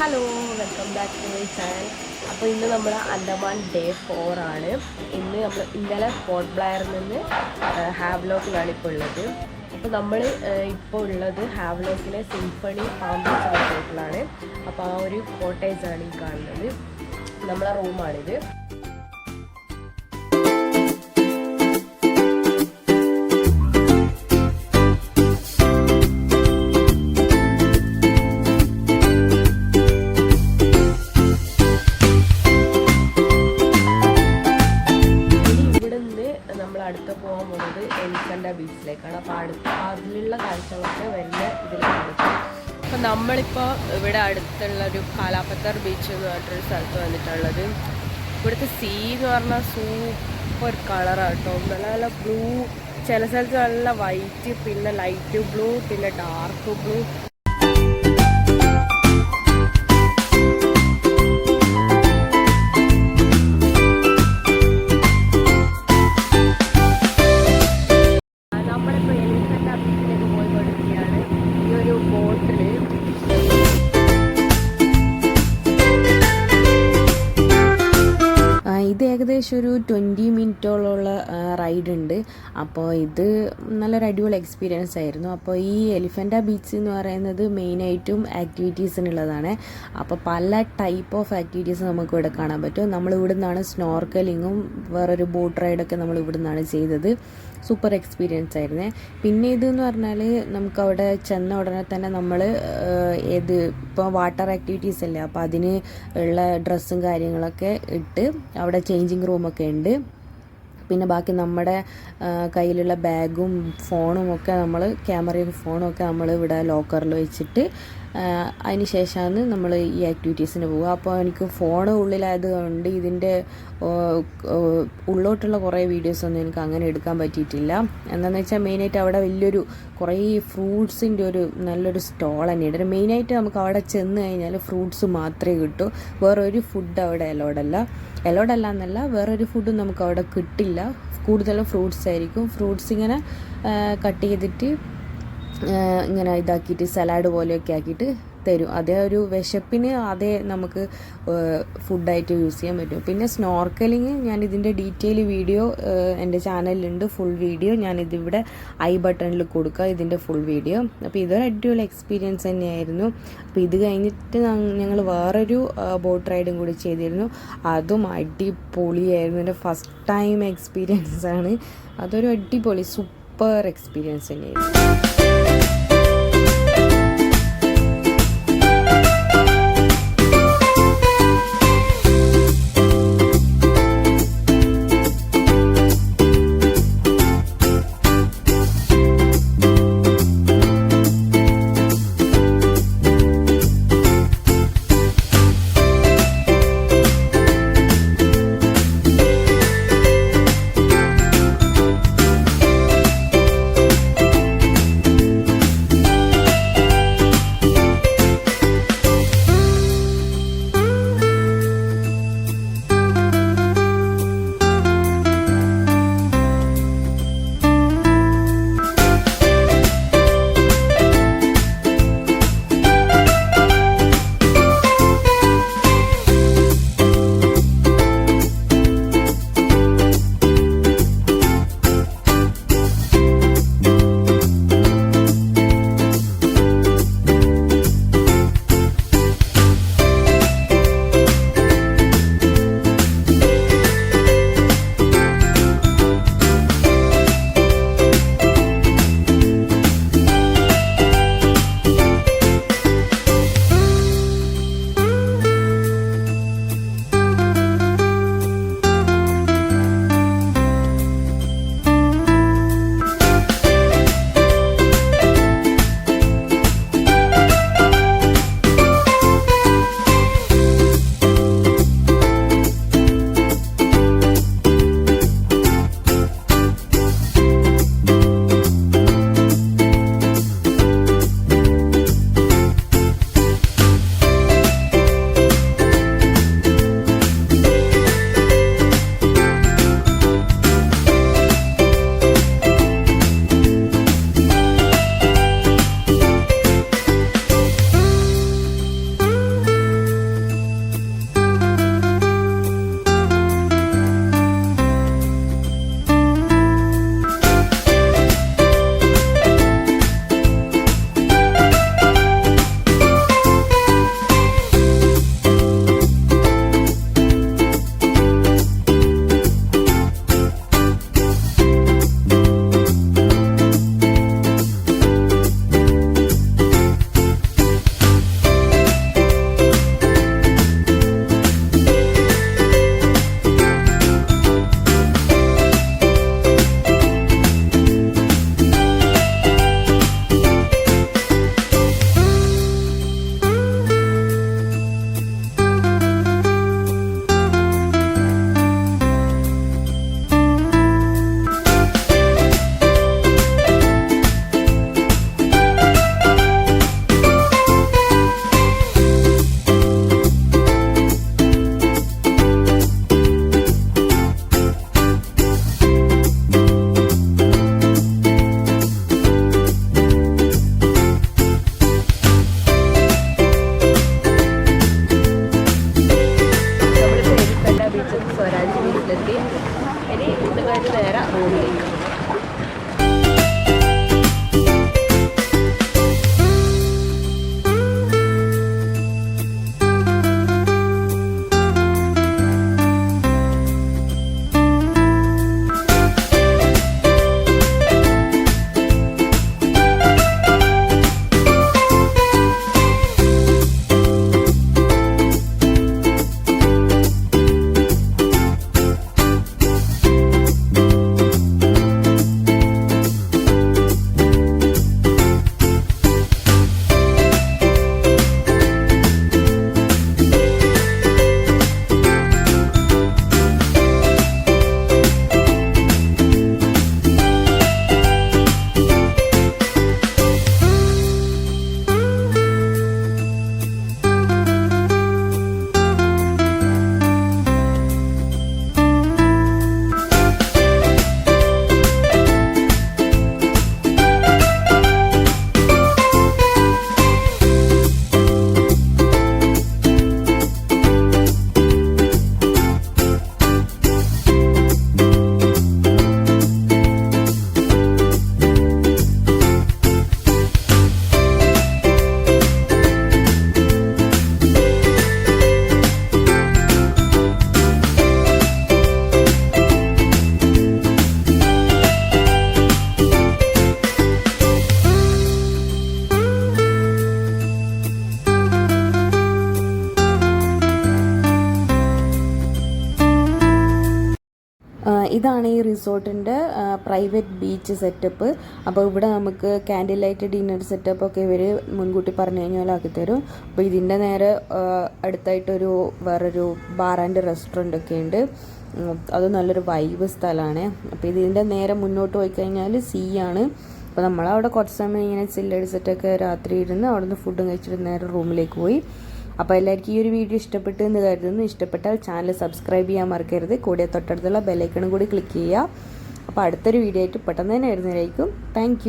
Hello, welcome back to my channel. അപ്പോൾ ഇന്ന് നമ്മൾ അൻഡമാൻ ഡേ 4 ആണ്. ഇന്നലെ പോർട്ട് ബ്ലെയറിൽ നിന്ന് ഹാവ്ലോക്കിലാണ് ഇപ്പോൾ ഉള്ളത്. അപ്പോൾ നമ്മൾ ഇപ്പോൾ ഉള്ളത് ഹാവ്ലോക്കിലെ സിംഫണി പാം ബീച്ച് റിസോർട്ടിലാണ്. അപ്പോൾ ആ ഒരു കോട്ടേജാണ് ഈ കാണുന്നത്. നമ്മളെ റൂമാണിത്. അടുത്ത് പോകാൻ പോകുന്നത് എലിഫൻ്റ ബീച്ചിലേക്കാണ്. അപ്പോൾ അതിലുള്ള കാഴ്ചകളൊക്കെ വരുന്ന ഇതിൽ കാണിക്കും. അപ്പോൾ നമ്മളിപ്പോൾ ഇവിടെ അടുത്തുള്ള ഒരു കാലാപ്പത്തർ ബീച്ച് എന്ന് പറഞ്ഞിട്ടൊരു സ്ഥലത്ത് വന്നിട്ടുള്ളത്. ഇവിടുത്തെ സീ എന്ന് പറഞ്ഞാൽ സൂപ്പർ കളറാണ് കേട്ടോ. നല്ല നല്ല ബ്ലൂ, ചില സ്ഥലത്ത് നല്ല വൈറ്റ്, പിന്നെ ലൈറ്റ് ബ്ലൂ, പിന്നെ ഡാർക്ക് ബ്ലൂ. ഇത് ഏകദേശം ഒരു 20 മിനിറ്റോളമുള്ള റൈഡ് ഉണ്ട്. അപ്പോൾ ഇത് നല്ലൊരു അടിപൊളി എക്സ്പീരിയൻസ് ആയിരുന്നു. അപ്പോൾ ഈ എലിഫൻ്റ ബീച്ച് എന്ന് പറയുന്നത് മെയിനായിട്ടും ആക്ടിവിറ്റീസിനുള്ളതാണ്. അപ്പോൾ പല ടൈപ്പ് ഓഫ് ആക്ടിവിറ്റീസ് നമുക്ക് ഇവിടെ കാണാൻ പറ്റും. നമ്മൾ ഇവിടെ നിന്നാണ് സ്നോർക്കലിങ്ങും വേറൊരു ബോട്ട് റൈഡൊക്കെ നമ്മൾ ഇവിടെ നിന്നാണ് ചെയ്തത്. സൂപ്പർ എക്സ്പീരിയൻസ് ആയിരുന്നേ. പിന്നെ ഇതെന്ന് പറഞ്ഞാൽ നമുക്ക് അവിടെ ചെന്ന ഉടനെ തന്നെ നമ്മൾ ഇപ്പോൾ വാട്ടർ ആക്ടിവിറ്റീസ് അല്ലേ, അപ്പോൾ അതിന് ഉള്ള ഡ്രസ്സും കാര്യങ്ങളൊക്കെ ഇട്ട് അവിടെ ചേഞ്ചിങ് റൂമൊക്കെ ഉണ്ട്. പിന്നെ ബാക്കി നമ്മുടെ കയ്യിലുള്ള ബാഗും ഫോണും ഒക്കെ ക്യാമറയും ഫോണും ഒക്കെ നമ്മൾ ഇവിടെ ലോക്കറിൽ വെച്ചിട്ട് അതിന് ശേഷമാണ് നമ്മൾ ഈ ആക്ടിവിറ്റീസിന് പോവുക. അപ്പോൾ എനിക്ക് ഫോൺ ഉള്ളിലായത് കൊണ്ട് ഇതിൻ്റെ ഉള്ളോട്ടുള്ള കുറേ വീഡിയോസൊന്നും എനിക്ക് അങ്ങനെ എടുക്കാൻ പറ്റിയിട്ടില്ല. എന്താണെന്ന് വെച്ചാൽ മെയിനായിട്ട് അവിടെ വലിയൊരു കുറേ ഫ്രൂട്ട്സിൻ്റെ ഒരു നല്ലൊരു സ്റ്റോൾ തന്നെയുണ്ട്. മെയിനായിട്ട് നമുക്ക് അവിടെ ചെന്ന് കഴിഞ്ഞാൽ ഫ്രൂട്ട്സ് മാത്രമേ കിട്ടൂ. വേറൊരു ഫുഡ് അവിടെ അലോഡല്ല എന്നല്ല, വേറൊരു ഫുഡും നമുക്ക് അവിടെ കിട്ടില്ല. കൂടുതലും ഫ്രൂട്ട്സ് ആയിരിക്കും. ഫ്രൂട്ട്സ് ഇങ്ങനെ കട്ട് ചെയ്തിട്ട് ഇങ്ങനെ ഇതാക്കിയിട്ട് സലാഡ് പോലെയൊക്കെ ആക്കിയിട്ട് തരും. അതേ ഒരു വിശപ്പിന് അതേ നമുക്ക് ഫുഡായിട്ട് യൂസ് ചെയ്യാൻ പറ്റും. പിന്നെ സ്നോർക്കലിങ് ഞാനിതിൻ്റെ ഡീറ്റെയിൽ വീഡിയോ എൻ്റെ ചാനലിലുണ്ട്. ഫുൾ വീഡിയോ ഞാനിതിവിടെ ഐ ബട്ടണിൽ കൊടുക്കുക, ഇതിൻ്റെ ഫുൾ വീഡിയോ. അപ്പോൾ ഇതൊരു അടിപൊളി എക്സ്പീരിയൻസ് തന്നെയായിരുന്നു. അപ്പോൾ ഇത് കഴിഞ്ഞിട്ട് ഞങ്ങൾ വേറൊരു ബോട്ട് റൈഡും കൂടി ചെയ്തിരുന്നു. അതും അടിപൊളിയായിരുന്നു. എൻ്റെ ഫസ്റ്റ് ടൈം എക്സ്പീരിയൻസ് ആണ്. അതൊരു അടിപൊളി സൂപ്പർ എക്സ്പീരിയൻസ് തന്നെയായിരുന്നു. ഇതാണ് ഈ റിസോർട്ടിൻ്റെ പ്രൈവറ്റ് ബീച്ച് സെറ്റപ്പ്. അപ്പോൾ ഇവിടെ നമുക്ക് ക്യാൻഡിൽ ലൈറ്റ് ഡിന്നർ സെറ്റപ്പൊക്കെ ഇവർ മുൻകൂട്ടി പറഞ്ഞു കഴിഞ്ഞാൽ ആക്കിത്തരും. അപ്പോൾ ഇതിൻ്റെ നേരെ അടുത്തായിട്ടൊരു വേറൊരു ബാർ ആൻഡ് റെസ്റ്റോറൻ്റ് ഒക്കെ ഉണ്ട്. അത് നല്ലൊരു വൈബ് സ്ഥലമാണ്. അപ്പോൾ ഇതിൻ്റെ നേരെ മുന്നോട്ട് പോയി കഴിഞ്ഞാൽ സീ ആണ്. അപ്പോൾ നമ്മളവിടെ കുറച്ച് സമയം ഇങ്ങനെ ചില്ലടിച്ചിട്ടൊക്കെ രാത്രി ഇരുന്ന് അവിടെ നിന്ന് ഫുഡും കഴിച്ചിട്ട് നേരെ റൂമിലേക്ക് പോയി. അപ്പോൾ എല്ലാവർക്കും ഈ ഒരു വീഡിയോ ഇഷ്ടപ്പെട്ടു എന്ന് കരുതുന്നു. ഇഷ്ടപ്പെട്ടാൽ ചാനൽ സബ്സ്ക്രൈബ് ചെയ്യാൻ മറക്കരുത്. കൂടെ തൊട്ടടുത്തുള്ള ബെല്ലൈക്കണും കൂടി ക്ലിക്ക് ചെയ്യുക. അപ്പോൾ അടുത്തൊരു വീഡിയോ ആയിട്ട് പെട്ടെന്ന് തന്നെ വരുന്നതായിരിക്കും. താങ്ക്